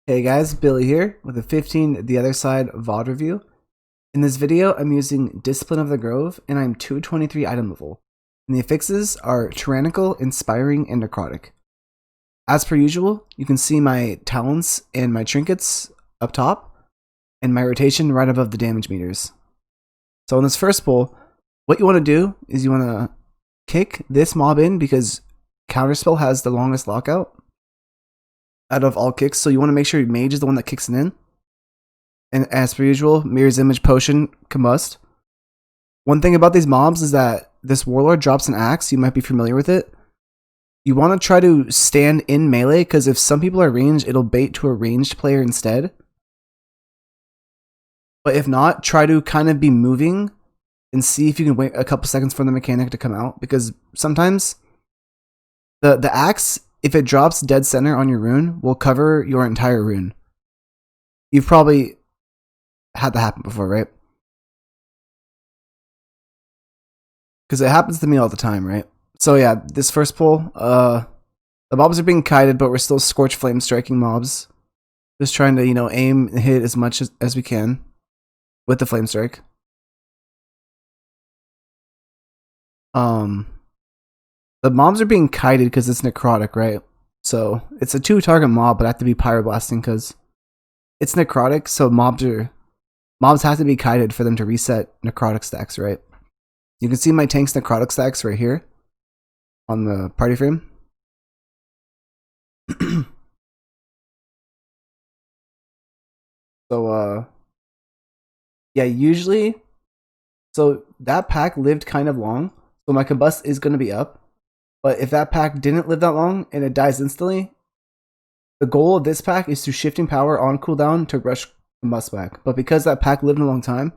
Hey guys, Billy here with a 15 The Other Side VoD review. In this video, I'm using Discipline of the Grove and I'm 223 item level. And the affixes are Tyrannical, Inspiring, and Necrotic. As per usual, you can see my talents and my trinkets up top and my rotation right above the damage meters. So in this first pull, what you want to do is you want to kick this mob in because Counterspell has the longest lockout out of all kicks, so you want to make sure your mage is the one that kicks it in. And as per usual, Mirror's Image Potion Combust. One thing about these mobs is that this Warlord drops an axe, you might be familiar with it. You want to try to stand in melee, because if some people are ranged, it'll bait to a ranged player instead. But if not, try to kind of be moving and see if you can wait a couple seconds for the mechanic to come out, because sometimes the axe, if it drops dead center on your rune, will cover your entire rune. You've probably had that happen before, right? Because it happens to me all the time, right? So yeah, this first pull, the mobs are being kited, but we're still Scorch Flame striking mobs. Just trying to, aim and hit as much as we can with the Flame Strike. The mobs are being kited because it's necrotic, right? So it's a 2-target mob, but I have to be pyroblasting because it's necrotic. So mobs have to be kited for them to reset necrotic stacks, right? You can see my tank's necrotic stacks right here on the party frame. So yeah, usually, so that pack lived kind of long, so my combust is going to be up. But if that pack didn't live that long and it dies instantly, the goal of this pack is to shifting power on cooldown to rush combust back. But because that pack lived a long time,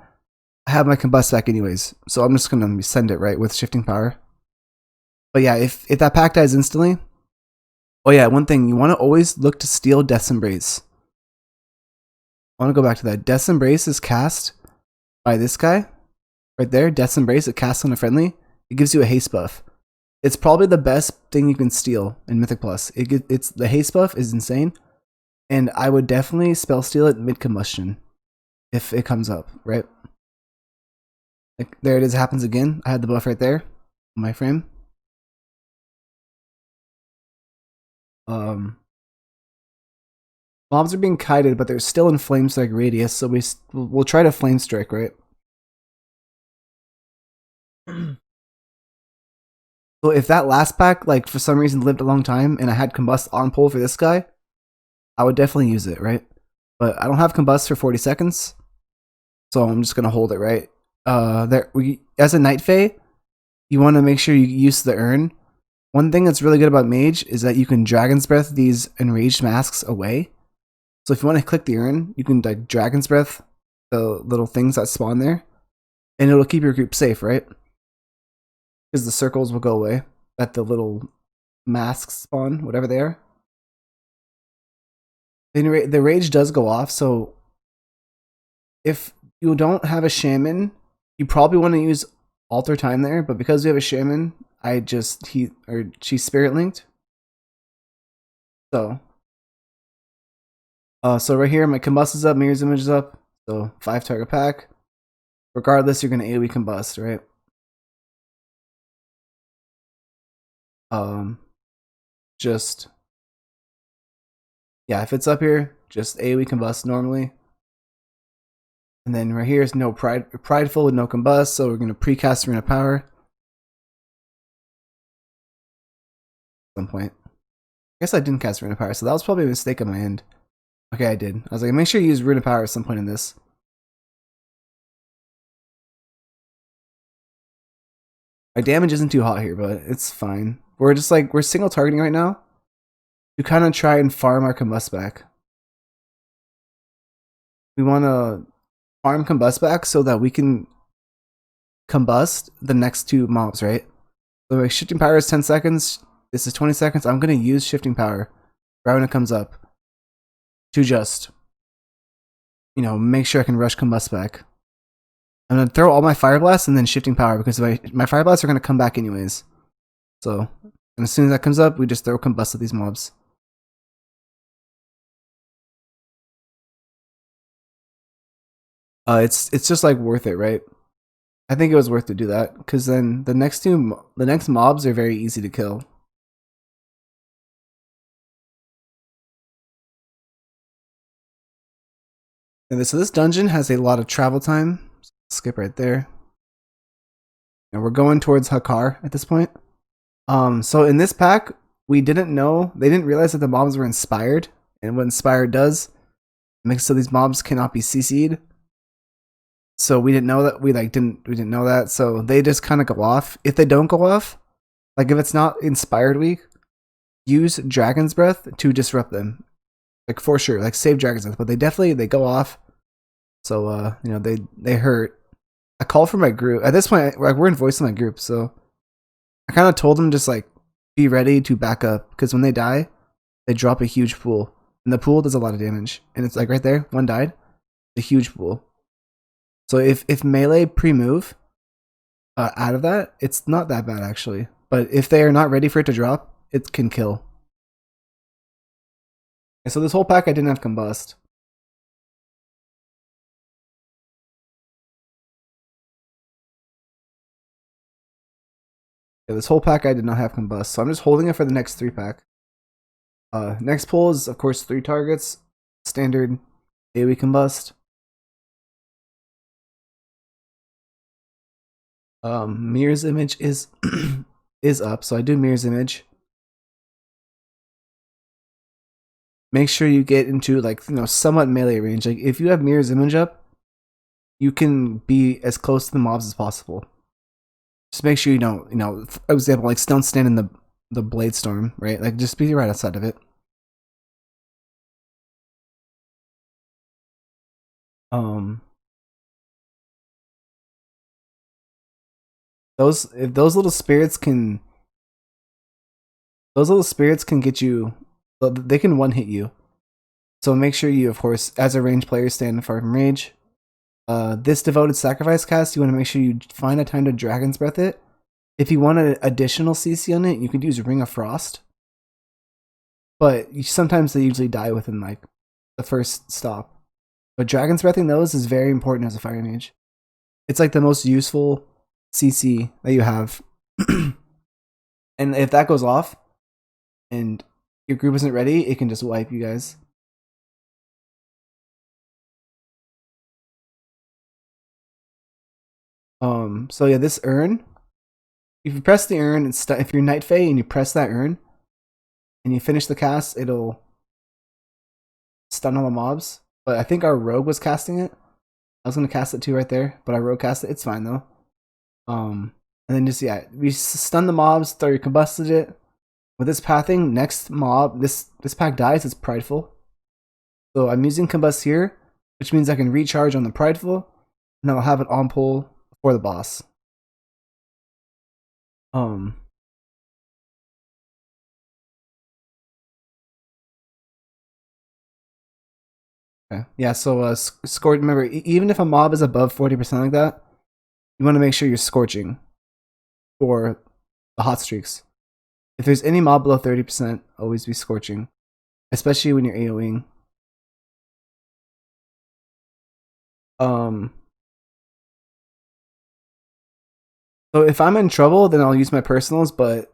I have my combust back anyways. So I'm just going to send it right with shifting power. But yeah, if that pack dies instantly, oh yeah, one thing, you want to always look to steal Death's Embrace. I want to go back to that. Death's Embrace is cast by this guy right there. Death's Embrace, it casts on a friendly. It gives you a haste buff. It's probably the best thing you can steal in Mythic Plus. It's the haste buff is insane, and I would definitely spell steal it mid combustion if it comes up, right? Like there it is, it happens again. I had the buff right there on my frame. Mobs are being kited, but they're still in flame strike radius, so we'll try to flame strike, right? So if that last pack, like for some reason lived a long time and I had combust on pull for this guy, I would definitely use it, right? But I don't have combust for 40 seconds, so I'm just gonna hold it, right? As a Night Fae, you want to make sure you use the urn. One thing that's really good about Mage is that you can Dragon's Breath these enraged masks away. So if you want to click the urn, you can like Dragon's Breath the little things that spawn there, and it'll keep your group safe, right? Because the circles will go away that the little masks spawn, whatever they are. The rage does go off, so if you don't have a shaman, you probably want to use alter time there, but because we have a shaman, she's spirit linked. So right here, my combust is up, Mirror's Image is up, so 5 target pack. Regardless, you're gonna AoE combust, right? Yeah, if it's up here, just AoE combust normally. And then right here is no prideful with no combust, so we're gonna precast Rune of Power. At some point. I guess I didn't cast Rune of Power, so that was probably a mistake on my end. Okay, I did. I was like, make sure you use Rune of Power at some point in this. My damage isn't too hot here, but it's fine. We're single targeting right now to kind of try and farm our combust back. We want to farm combust back so that we can combust the next 2 mobs, right? So my shifting power is 10 seconds. This is 20 seconds. I'm going to use shifting power right when it comes up to just, make sure I can rush combust back. I'm going to throw all my fire blasts and then shifting power because my fire blasts are going to come back anyways. So, and as soon as that comes up, we just throw combust at these mobs. It's just like worth it, right? I think it was worth to do that because then the next mobs are very easy to kill. And so this dungeon has a lot of travel time. Skip right there. And we're going towards Hakar at this point. So in this pack, they didn't realize that the mobs were inspired, and what inspired does makes so these mobs cannot be CC'd. So we didn't know that. We didn't know that. So they just kind of go off. If they don't go off, like if it's not inspired week, use Dragon's Breath to disrupt them. Like for sure, like save Dragon's Breath, but they go off. So they hurt. I called for my group at this point. Like we're in voice in my group, so I kind of told them just like be ready to back up because when they die, they drop a huge pool, and the pool does a lot of damage. And it's like right there, one died, a huge pool. So if melee pre-move out of that, it's not that bad actually. But if they are not ready for it to drop, it can kill. And so this whole pack I didn't have combust. Yeah, this whole pack I did not have combust, so I'm just holding it for the next 3-pack. Next pull is of course 3 targets, standard AoE combust. Mirror's image is is up, so I do mirror's image. Make sure you get into like somewhat melee range. Like if you have mirror's image up, you can be as close to the mobs as possible. Just make sure you don't, for example, like don't stand in the blade storm, right? Like just be right outside of it. Those little spirits can get you. They can one hit you. So make sure you, of course, as a range player, stand far from range. This devoted sacrifice cast, you want to make sure you find a time to Dragon's Breath it. If you want an additional CC on it, you could use Ring of Frost. But sometimes they usually die within like the first stop. But Dragon's Breathing those is very important as a Fire Mage. It's like the most useful CC that you have. And if that goes off and your group isn't ready, it can just wipe you guys. So yeah, this urn, if you press the urn, if you're Night Fae and you press that urn and you finish the cast, it'll stun all the mobs. But I think our rogue was casting it. I was gonna cast it too right there, but I rogue cast it. It's fine though. And then just we stun the mobs, throw your combusted it. With this pathing, next mob, this pack dies, it's prideful. So I'm using combust here, which means I can recharge on the prideful, and then I'll have it on pull for the boss. Okay. Yeah, so score. Remember, even if a mob is above 40% like that, you want to make sure you're scorching for the hot streaks. If there's any mob below 30%, always be scorching, especially when you're AoEing. So if I'm in trouble, then I'll use my personals, but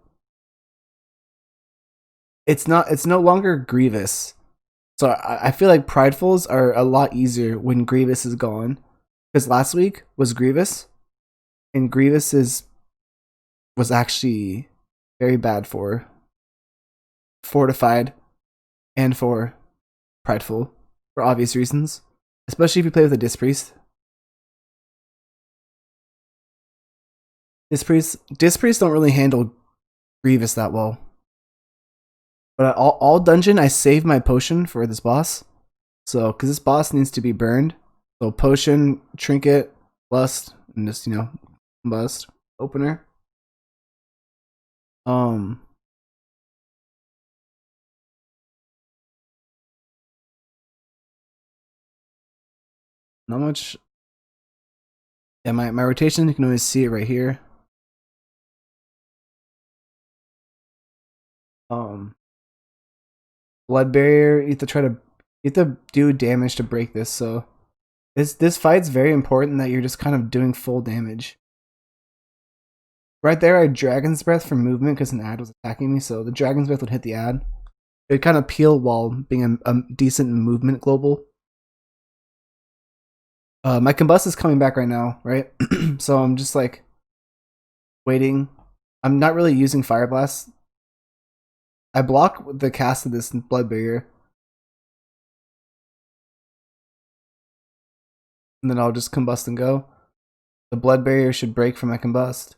it's no longer Grievous. So I feel like Pridefuls are a lot easier when Grievous is gone. Because last week was Grievous, and Grievous was actually very bad for Fortified and for Prideful for obvious reasons. Especially if you play with a Disc Priest. Disc Priests don't really handle Grievous that well. But all dungeon, I save my potion for this boss. So, because this boss needs to be burned. So, potion, trinket, lust, and just, combust, opener. Not much. Yeah, my rotation, you can always see it right here. Blood barrier, you have to do damage to break this, so This fight's very important that you're just kind of doing full damage. Right there, I had Dragon's Breath for movement because an ad was attacking me, so the Dragon's Breath would hit the ad. It would kind of peel while being a decent movement global. My Combust is coming back right now, right? So I'm just like waiting. I'm not really using Fire Blast. I block the cast of this Blood Barrier. And then I'll just Combust and go. The Blood Barrier should break from my Combust.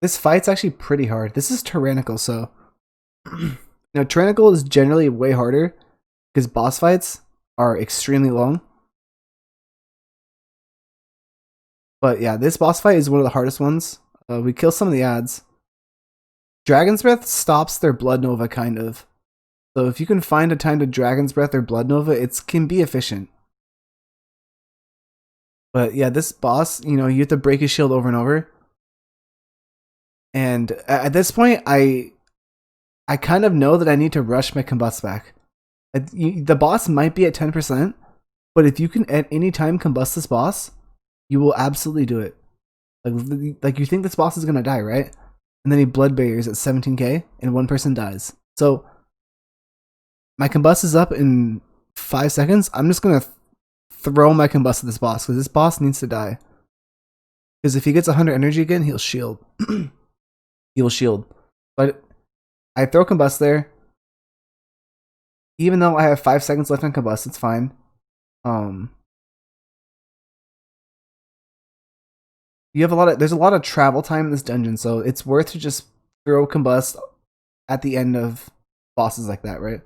This fight's actually pretty hard. This is Tyrannical, so... Now, Tyrannical is generally way harder because boss fights are extremely long. But yeah, this boss fight is one of the hardest ones. We kill some of the ads. Dragon's Breath stops their Blood Nova, kind of. So if you can find a time to Dragon's Breath or Blood Nova, it can be efficient. But yeah, this boss, you know, you have to break his shield over and over. And at this point, I kind of know that I need to rush my Combust back. The boss might be at 10%, but if you can at any time combust this boss, you will absolutely do it. Like you think this boss is gonna die, right? And then he blood barriers at 17k and one person dies. So my combust is up in 5 seconds. I'm just gonna throw my combust at this boss because this boss needs to die. Because if he gets 100 energy again, he'll shield. He will shield. But I throw combust there. Even though I have 5 seconds left on combust, it's fine. You have there's a lot of travel time in this dungeon, so it's worth to just throw combust at the end of bosses like that, right?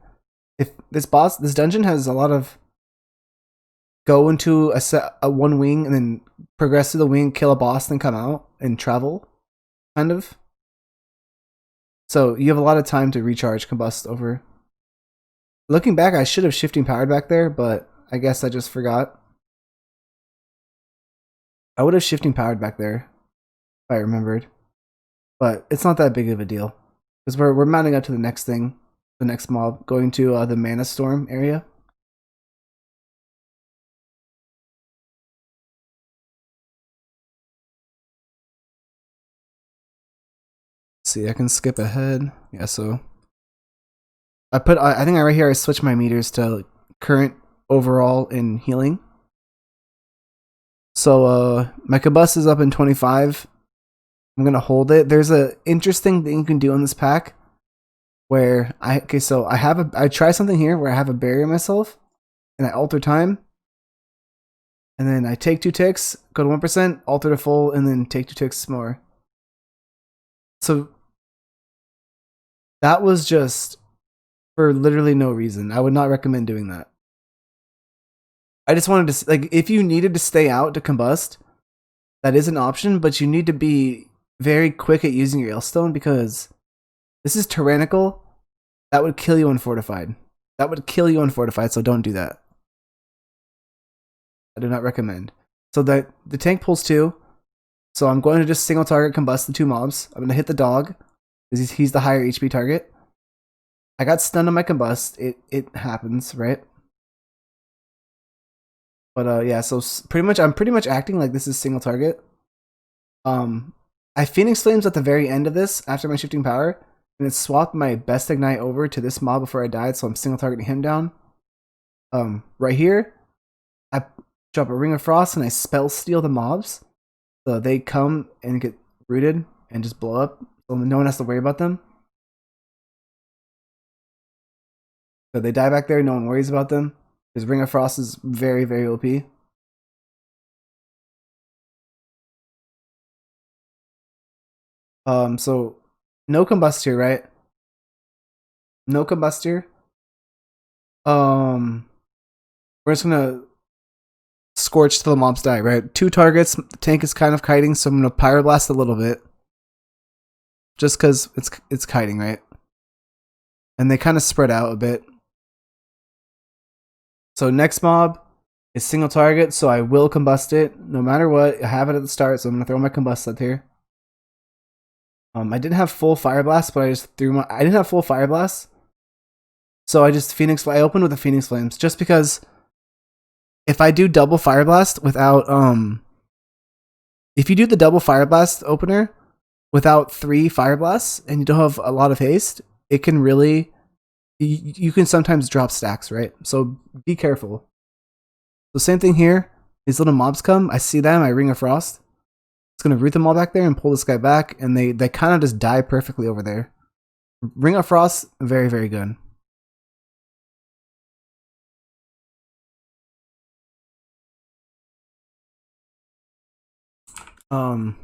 If this dungeon has a lot of go into a one wing and then progress through the wing, kill a boss, then come out and travel, kind of. So you have a lot of time to recharge combust over. Looking back, I should have shifting powered back there, but I guess I just forgot. I would have shifting powered back there if I remembered, but it's not that big of a deal because we're mounting up to the next thing, the next mob, going to the Mana Storm area. Let's see, I can skip ahead. Yeah, so I think right here I switched my meters to current, overall, and healing. So my combust is up in 25. I'm gonna hold it. There's a interesting thing you can do on this pack where I try something here where I have a barrier myself and I alter time. And then I take 2 ticks, go to 1%, alter to full, and then take 2 ticks more. So that was just for literally no reason. I would not recommend doing that. I just wanted to, like, if you needed to stay out to combust, that is an option, but you need to be very quick at using your Ailstone because this is Tyrannical. That would kill you unfortified. That would kill you unfortified, so don't do that. I do not recommend. So the tank pulls 2. So I'm going to just single target combust the 2 mobs. I'm going to hit the dog because he's the higher HP target. I got stunned on my combust. It happens, right? But yeah, so I'm pretty much acting like this is single target. I Phoenix Flames at the very end of this after my shifting power, and it swapped my best ignite over to this mob before I died, so I'm single targeting him down. Right here, I drop a Ring of Frost and I spell steal the mobs, so they come and get rooted and just blow up, so no one has to worry about them. So they die back there, no one worries about them. Because Ring of Frost is very, very OP. So no combust here, right? No combust here. We're just gonna scorch till the mobs die, right? 2 targets. The tank is kind of kiting, so I'm gonna pyroblast a little bit, just because it's kiting, right? And they kind of spread out a bit. So next mob is single target, so I will combust it no matter what. I have it at the start, so I'm gonna throw my combust up here. I didn't have full fire blast, but I didn't have full fire blast, so I just I opened with the Phoenix Flames just because if I do double fire blast without if you do the double fire blast opener without 3 fire blasts and you don't have a lot of haste, it can really you can sometimes drop stacks, right? So be careful. So same thing here. These little mobs come, I see them, I Ring of Frost. It's gonna root them all back there and pull this guy back, and they kind of just die perfectly over there. Ring of Frost, very, very good.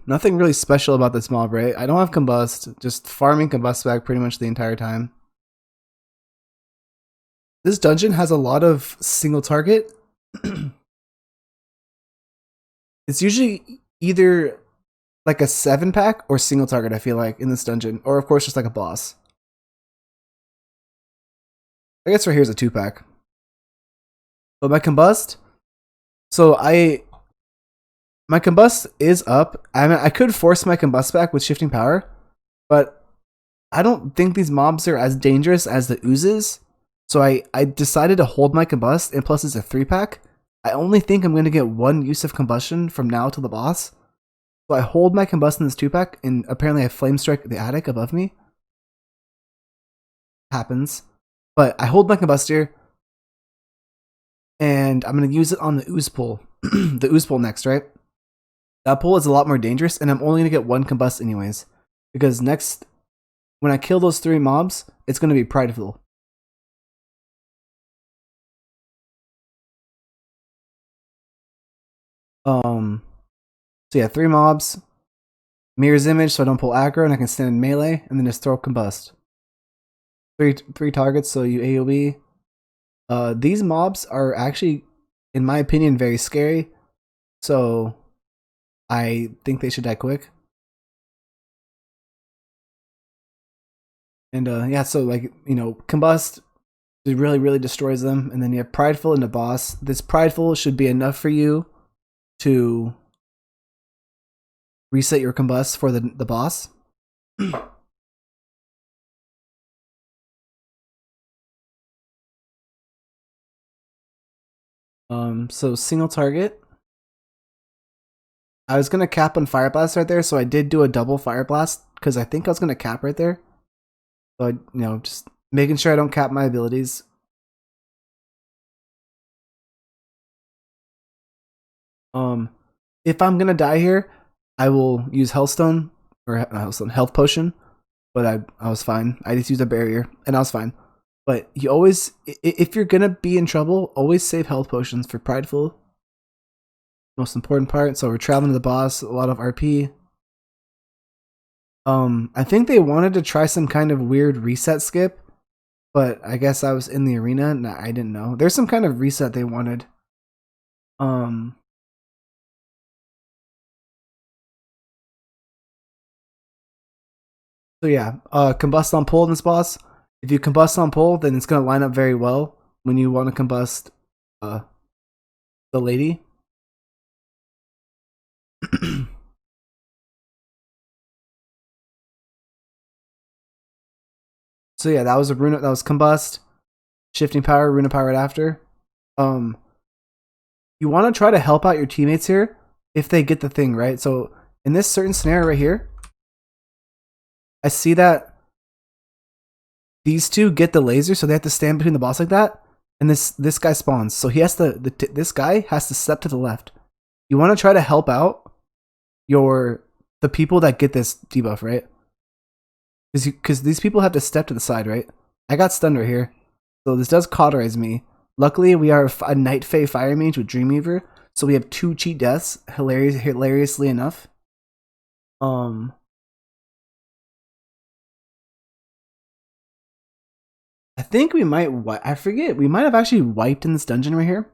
Nothing really special about this mob, right? I don't have Combust, just farming Combust back pretty much the entire time. This dungeon has a lot of single target. It's usually either like a 7-pack or single target, I feel like, in this dungeon. Or of course just like a boss. I guess right here is a 2-pack. But my Combust, so my Combust is up. I mean, I could force my Combust back with shifting power, but I don't think these mobs are as dangerous as the oozes. So I decided to hold my Combust, and plus it's a 3-pack. I only think I'm going to get 1 use of combustion from now till the boss. So I hold my Combust in this 2-pack, and apparently I Flame Strike the attic above me. Happens. But I hold my Combust here, and I'm going to use it on the ooze pull. The ooze pull next, right? That pull is a lot more dangerous, and I'm only going to get 1 Combust anyways. Because next, when I kill those 3 mobs, it's going to be Prideful. So yeah, 3 mobs. Mirror's Image so I don't pull aggro and I can stand in melee, and then just throw Combust. Three targets, so you AoE. These mobs are actually, in my opinion, very scary. So I think they should die quick. And yeah, so like, you know, Combust, it really, really destroys them. And then you have Prideful and the boss. This Prideful should be enough for you to reset your Combust for the boss. So single target. I was gonna cap on Fire Blast right there, so I did do a double Fire Blast because I think I was gonna cap right there. So I, you know, just making sure I don't cap my abilities. If I'm gonna die here, I will use Hellstone or not Hellstone, Health Potion. But I was fine. I just used a barrier and I was fine. But you always, if you're gonna be in trouble, always save health potions for Prideful. Most important part. So we're traveling to the boss, a lot of RP. I think they wanted to try some kind of weird reset skip, but I guess I was in the arena and I didn't know. There's some kind of reset they wanted. So yeah, combust on pull in this boss. If you combust on pull, then it's gonna line up very well when you want to combust the lady. So yeah, that was a rune. That was combust, shifting power, rune of power right after. You want to try to help out your teammates here if they get the thing right. So in this certain scenario right here, I see that these two get the laser, so they have to stand between the boss like that, and this guy spawns. So he has to this guy has to step to the left. You want to try to help out the people that get this debuff, right? Because these people have to step to the side, right? I got stunned right here, so this does cauterize me. Luckily, we are a Night Fae Fire Mage with Dreamweaver, so we have 2 cheat deaths. Hilariously enough. I think we might. I forget. We might have actually wiped in this dungeon right here.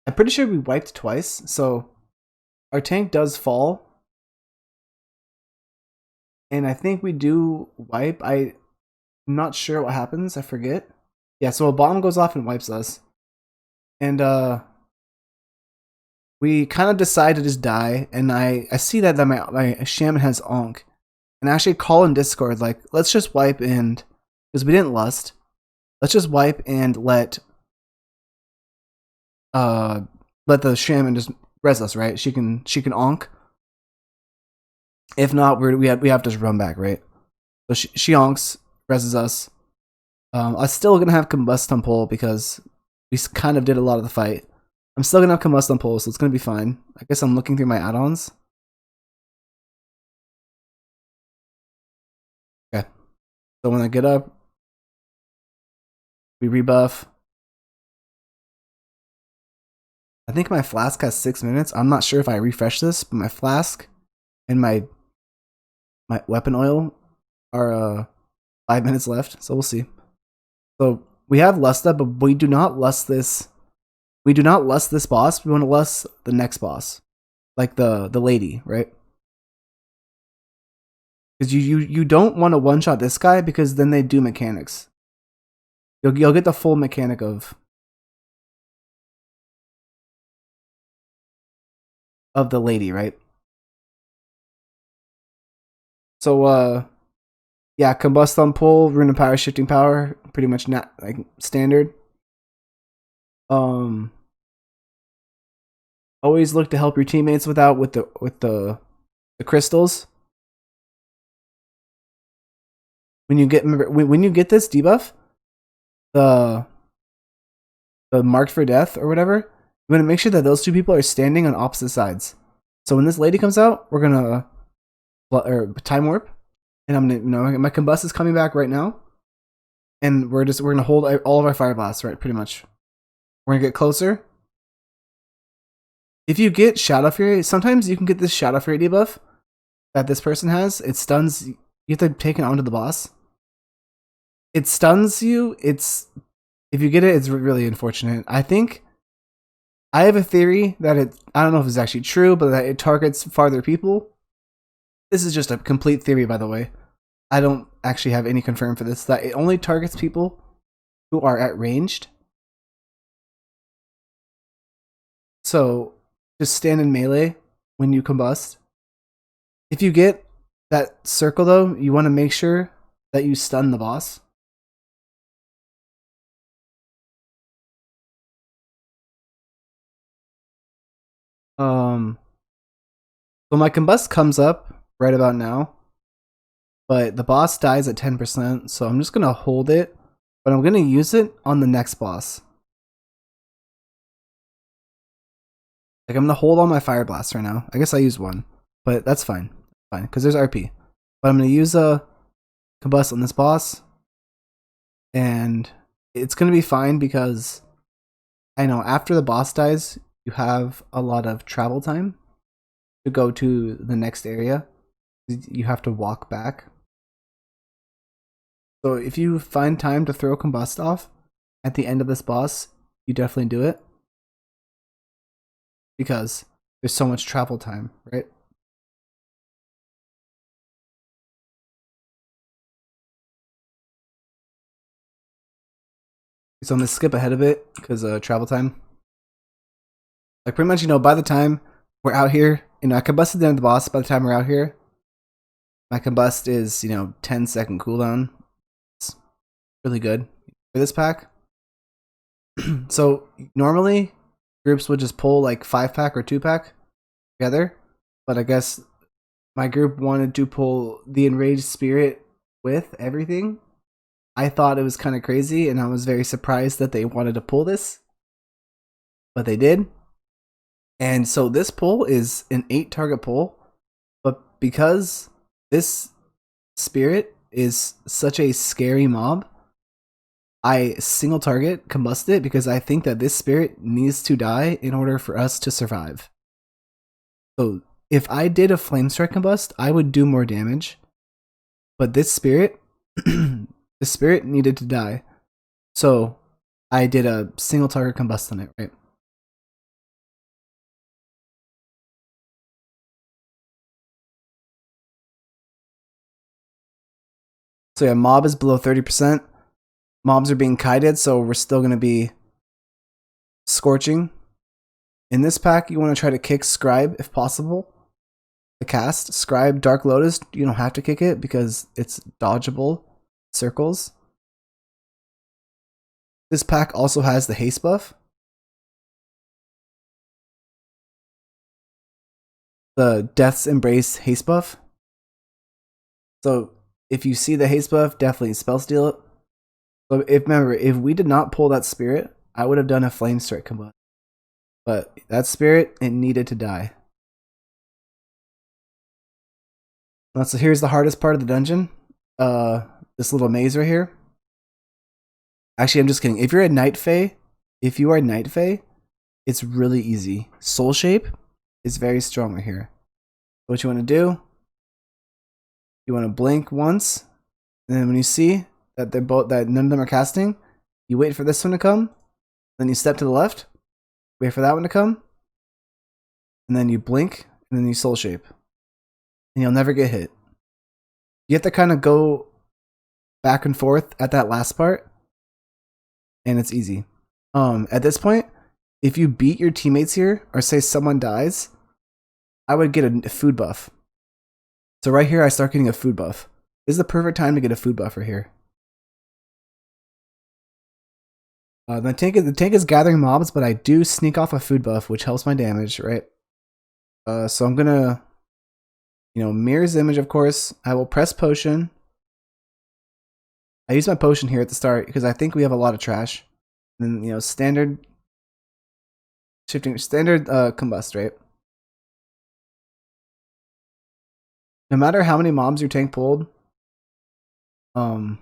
I'm pretty sure we wiped twice, so our tank does fall. And I think we do wipe. I'm not sure what happens. I forget. Yeah, so a bomb goes off and wipes us. And we kind of decide to just die. And I see that my shaman has onk. And I actually call in Discord, like, let's just wipe and, because we didn't lust, let's just wipe and let let the shaman just res us, right? She can onk. If not, we have to just run back, right? So she onks, reses us. I'm still gonna have combust on pull because we kind of did a lot of the fight. I'm still gonna have combust on pull, so it's gonna be fine. I guess I'm looking through my add-ons. Okay. So when I get up, we rebuff. I think my flask has 6 minutes. I'm not sure if I refresh this, but my flask and my weapon oil are 5 minutes left, so we'll see. So we have Lusta, but we do not lust this. We do not lust this boss. We want to lust the next boss, like the lady, right? Because you don't want to one shot this guy because then they do mechanics. You'll get the full mechanic of the lady, right? So yeah, combust on pull, rune of power, shifting power, pretty much not like standard. Always look to help your teammates with the crystals. When you get when you get this debuff, the marked for death or whatever, you want to make sure that those two people are standing on opposite sides. So when this lady comes out, we're gonna time warp, and I'm gonna my combust is coming back right now, and we're gonna hold all of our fire blasts, right? Pretty much. We're gonna get closer. If you get Shadow Fury, sometimes you can get this Shadow Fury debuff that this person has. It stuns. You have to take it onto the boss. It stuns you. If you get it, it's really unfortunate. I think I have a theory that I don't know if it's actually true, but that it targets farther people. This is just a complete theory, by the way. I don't actually have any confirm for this. That it only targets people who are at ranged. So just stand in melee when you combust. If you get that circle though, you want to make sure that you stun the boss. So my combust comes up right about now, but the boss dies at 10%, so I'm just gonna hold it, but I'm gonna use it on the next boss. Like I'm gonna hold all my fire blasts right now. I guess I used one, but that's fine, because there's RP. But I'm gonna use a combust on this boss, and it's gonna be fine because I know after the boss dies, you have a lot of travel time to go to the next area. You have to walk back. So if you find time to throw combust off at the end of this boss, you definitely do it. Because there's so much travel time, right? So I'm gonna skip ahead of it because travel time. Like pretty much, by the time we're out here, I combusted the end of the boss. By the time we're out here, my combust is 10-second cooldown. It's really good for this pack. So normally groups would just pull like 5-pack or 2-pack together, but I guess my group wanted to pull the Enraged Spirit with everything. I thought it was kind of crazy, and I was very surprised that they wanted to pull this, but they did. And so this pull is an 8-target pull, but because this spirit is such a scary mob, I single target combust it because I think that this spirit needs to die in order for us to survive. So if I did a flame strike combust, I would do more damage, but this spirit, the spirit needed to die. So I did a single target combust on it, right? So yeah, mob is below 30%. Mobs are being kited, so we're still going to be scorching. In this pack, you want to try to kick Scribe if possible. The cast Scribe Dark Lotus, you don't have to kick it because it's dodgeable circles. This pack also has the haste buff. the Death's Embrace haste buff. So if you see the haste buff, definitely spell steal it. So if we did not pull that spirit, I would have done a flame strike combust. But that spirit, it needed to die. So here's the hardest part of the dungeon. This little maze right here. Actually, I'm just kidding. If you're a Night Fae, it's really easy. Soul Shape is very strong right here. What you want to do, you want to blink once, and then when you see that none of them are casting, you wait for this one to come, then you step to the left, wait for that one to come, and then you blink, and then you Soul Shape. And you'll never get hit. You have to kind of go back and forth at that last part, and it's easy. At this point, if you beat your teammates here, or say someone dies, I would get a food buff. So right here, I start getting a food buff. This is the perfect time to get a food buff right here. The tank is gathering mobs, but I do sneak off a food buff, which helps my damage, right? So I'm gonna, Mirror's Image, of course. I will press Potion. I use my potion here at the start because I think we have a lot of trash. And then, standard combust, right? No matter how many mobs your tank pulled, but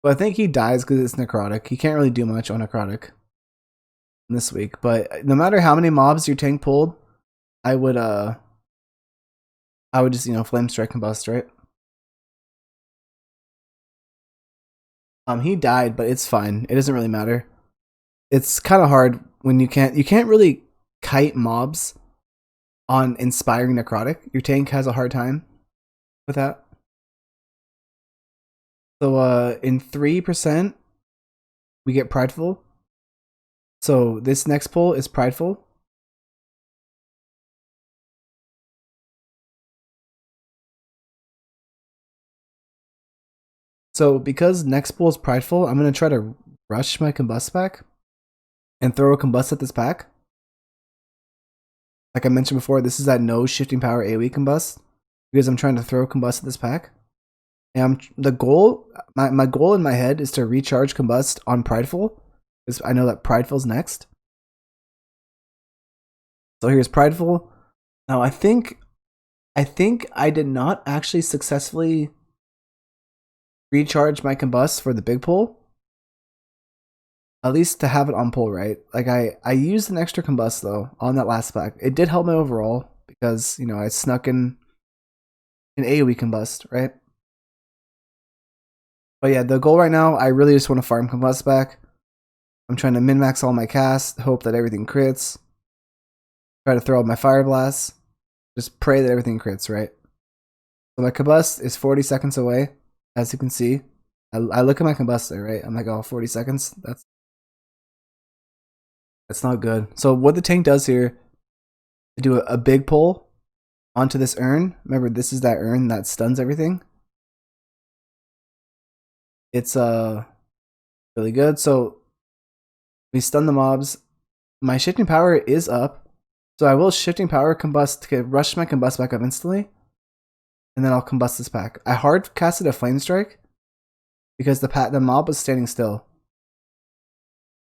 I think he dies because it's necrotic. He can't really do much on necrotic this week. But no matter how many mobs your tank pulled, I would just flame strike combust, right? He died, but it's fine. It doesn't really matter. It's kind of hard when you can't really kite mobs on Inspiring Necrotic. Your tank has a hard time with that. So in 3%, we get Prideful. So this next pull is Prideful. So because next pull is Prideful, I'm going to try to rush my Combust back and throw a Combust at this pack. Like I mentioned before, this is that no shifting power AoE Combust because I'm trying to throw Combust at this pack. And my goal in my head is to recharge Combust on Prideful because I know that Prideful's next. So here's Prideful. Now I think I did not actually successfully recharge my Combust for the big pull. At least to have it on pull, right? Like I used an extra Combust though on that last pack. It did help my overall because I snuck in an AoE Combust, right? But yeah, the goal right now, I really just want to farm Combust back. I'm trying to min-max all my casts, hope that everything crits. Try to throw out my Fire Blast. Just pray that everything crits, right? So my Combust is 40 seconds away. As you can see, I look at my Combust there, right? I'm like, oh, 40 seconds? That's not good. So what the tank does here, to do a big pull onto this urn. Remember, this is that urn that stuns everything. It's really good. So we stun the mobs. My shifting power is up. So I will shifting power combust to rush my combust back up instantly. And then I'll combust this pack. I hard casted a flame strike because the mob was standing still.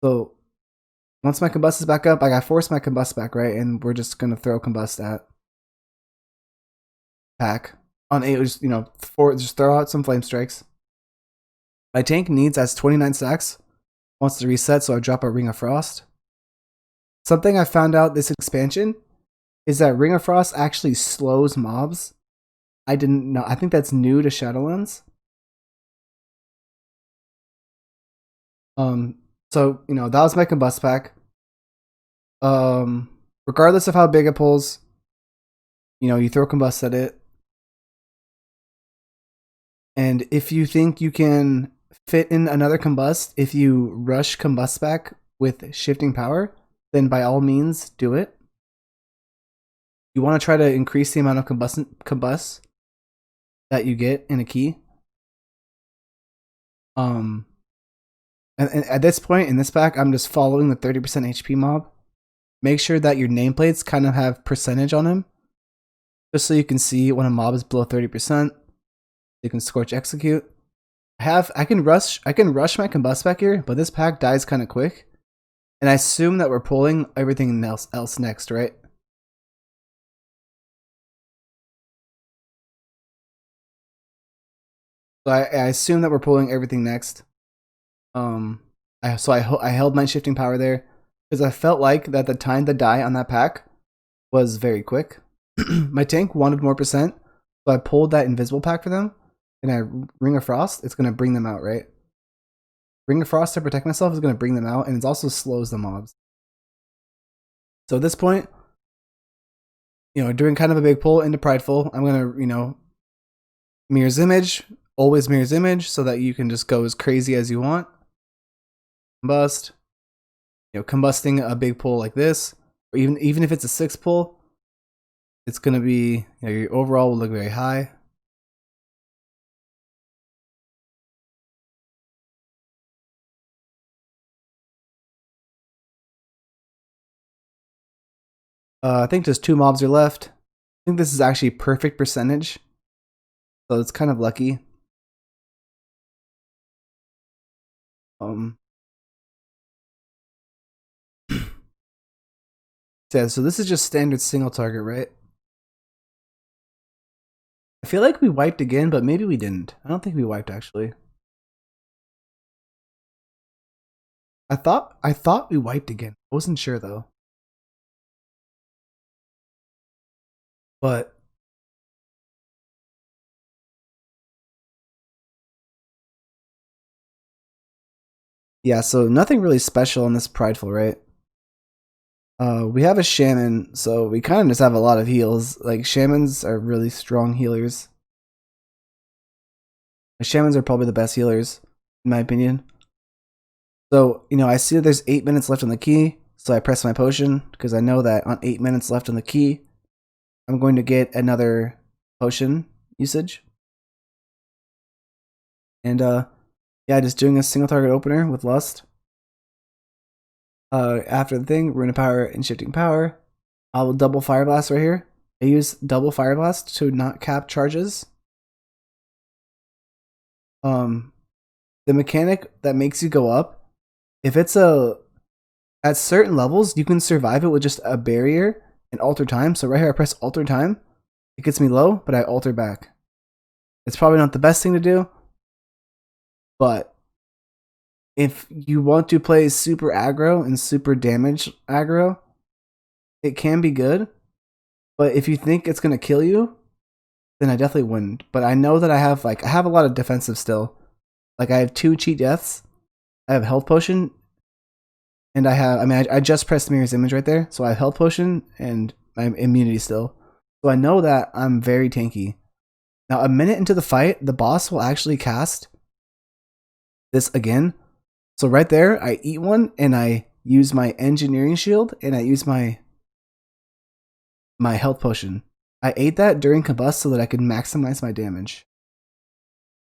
So once my combust is back up, I force my combust back, right? And we're just gonna throw combust at pack on 8. Just just throw out some flame strikes. My tank needs as 29 stacks. Wants to reset, so I drop a Ring of Frost. Something I found out this expansion is that Ring of Frost actually slows mobs. I didn't know. I think that's new to Shadowlands. So that was my combust pack. Regardless of how big it pulls, you throw combust at it. And if you think you can fit in another combust, if you rush combust back with shifting power, then by all means do it. You want to try to increase the amount of combust that you get in a key. And at this point in this pack, I'm just following the 30% HP mob. Make sure that your nameplates kind of have percentage on them. just so you can see when a mob is below 30%. You can scorch execute. I can rush my combust back here, but this pack dies kind of quick. And I assume that we're pulling everything else next, right? So I assume that we're pulling everything next. I held my shifting power there because I felt like that the time to die on that pack was very quick. My tank wanted more percent, so I pulled that invisible pack for them, and I Ring of Frost. It's gonna bring them out, right? Ring of Frost to protect myself is gonna bring them out, and it also slows the mobs. So at this point, doing kind of a big pull into Prideful, I'm gonna, Mirror's Image, always Mirror's Image, so that you can just go as crazy as you want. Combust, combusting a big pull like this, or even if it's a 6 pull, it's gonna be, your overall will look very high. I think just 2 mobs are left. I think this is actually perfect percentage, so it's kind of lucky. Yeah, so this is just standard single target, right? I feel like we wiped again, but maybe we didn't. I don't think we wiped actually. I thought we wiped again. I wasn't sure though. But yeah, so nothing really special on this Prideful, right? We have a Shaman, so we kind of just have a lot of heals. Like, Shamans are really strong healers. The Shamans are probably the best healers, in my opinion. So, I see that there's 8 minutes left on the key, so I press my potion, because I know that on 8 minutes left on the key, I'm going to get another potion usage. And, yeah, just doing a single target opener with Lust. After the thing, Rune of Power and Shifting Power. I will double Fire Blast right here. I use double Fire Blast to not cap charges. The mechanic that makes you go up, if it's at certain levels, you can survive it with just a barrier and alter time. So right here, I press alter time. It gets me low, but I alter back. It's probably not the best thing to do, but if you want to play super aggro and super damage aggro, it can be good. But if you think it's gonna kill you, then I definitely wouldn't. But I know that I have a lot of defensive still. Like, I have 2 cheat deaths, I have health potion, and I just pressed Mirror's Image right there, so I have health potion and my immunity still. So I know that I'm very tanky. Now, a minute into the fight, the boss will actually cast this again. So right there, I eat one, and I use my engineering shield, and I use my health potion. I ate that during combust so that I could maximize my damage.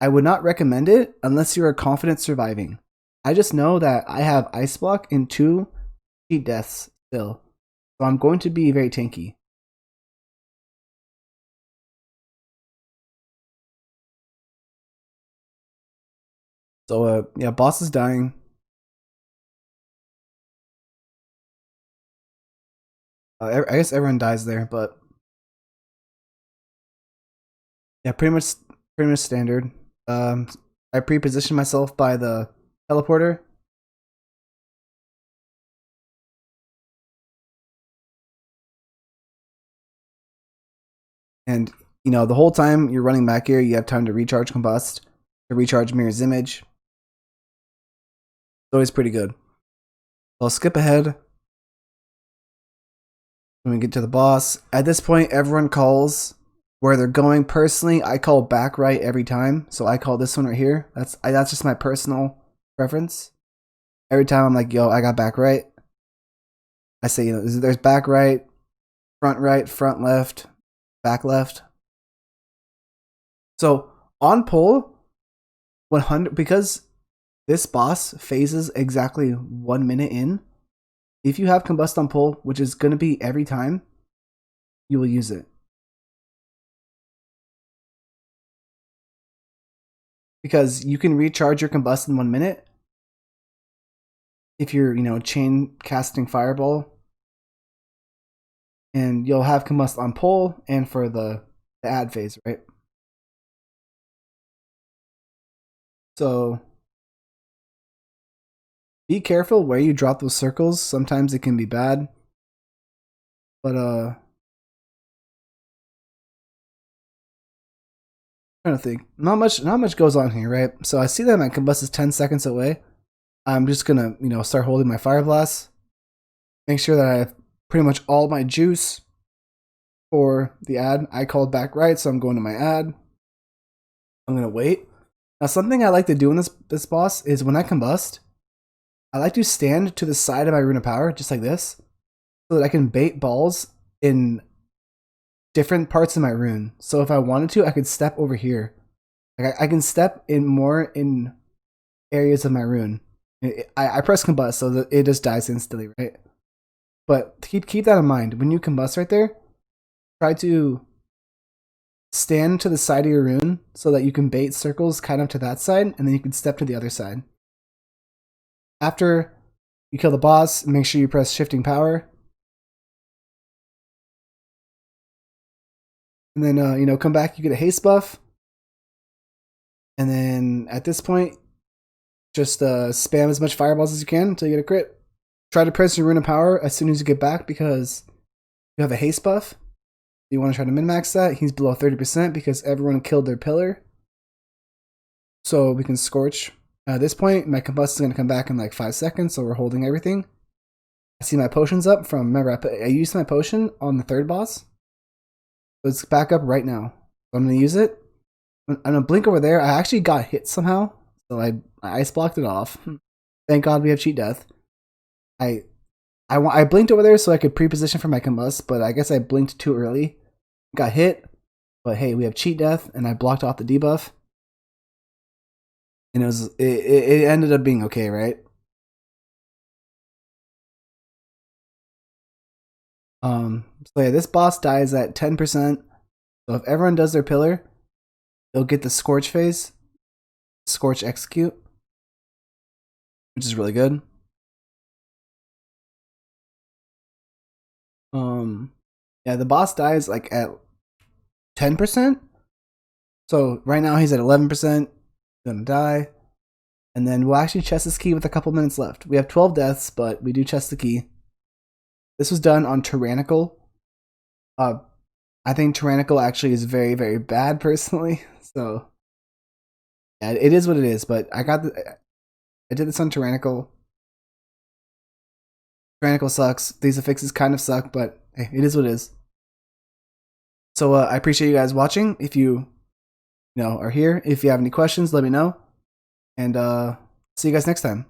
I would not recommend it unless you are confident surviving. I just know that I have Ice Block and 2 cheat deaths still, so I'm going to be very tanky. So yeah, boss is dying. I guess everyone dies there, but yeah, pretty much standard. I pre-position myself by the teleporter. And, the whole time you're running back here, you have time to recharge Combust, to recharge Mirror's Image. It's always pretty good. I'll skip ahead when we get to the boss. At this point, everyone calls where they're going. Personally, I call back right every time, so I call this one right here. That's just my personal preference. Every time I'm like, yo, I got back right. I say, there's back right, front left, back left. So on pull, 100, because this boss phases exactly 1 minute in. If you have combust on pull, which is going to be every time, you will use it. because you can recharge your combust in 1 minute if you're, chain casting fireball, and you'll have combust on pull and for the add phase, right? So be careful where you drop those circles. Sometimes it can be bad, but trying to think. Not much goes on here, right? So I see that my combust is 10 seconds away. I'm just gonna, start holding my fire blast. Make sure that I have pretty much all my juice for the ad. I called back right, so I'm going to my ad. I'm gonna wait. Now, something I like to do in this boss is when I combust, I like to stand to the side of my rune of power, just like this, so that I can bait balls in different parts of my rune. So if I wanted to, I could step over here. Like I can step in more in areas of my rune. I press combust so that it just dies instantly, right? But keep that in mind. When you combust right there, try to stand to the side of your rune so that you can bait circles kind of to that side, and then you can step to the other side. After you kill the boss, make sure you press shifting power. And then, come back, you get a haste buff. And then at this point, just spam as much fireballs as you can until you get a crit. Try to press your rune of power as soon as you get back because you have a haste buff. You want to try to min-max that. He's below 30% because everyone killed their pillar. So we can scorch. At this point, my combust is going to come back in like 5 seconds, so we're holding everything. I see my potions up from, remember, I used my potion on the third boss. So it's back up right now. So I'm going to use it. I'm going to blink over there. I actually got hit somehow, so I ice blocked it off. Thank God we have cheat death. I blinked over there so I could pre-position for my combust, but I guess I blinked too early. Got hit, but hey, we have cheat death, and I blocked off the debuff. And it ended up being okay, right? So yeah, this boss dies at 10%. So if everyone does their pillar, they'll get the Scorch phase, Scorch execute, which is really good. Yeah, the boss dies like at 10%. So right now he's at 11%, gonna die. And then we'll actually chest this key with a couple minutes left. We have 12 deaths, but we do chest the key. This was done on Tyrannical. I think Tyrannical actually is very, very bad personally. So yeah, it is what it is. But I did this on Tyrannical. Tyrannical sucks. These affixes kind of suck, but hey, it is what it is. So I appreciate you guys watching. If you are here, if you have any questions, let me know. And see you guys next time.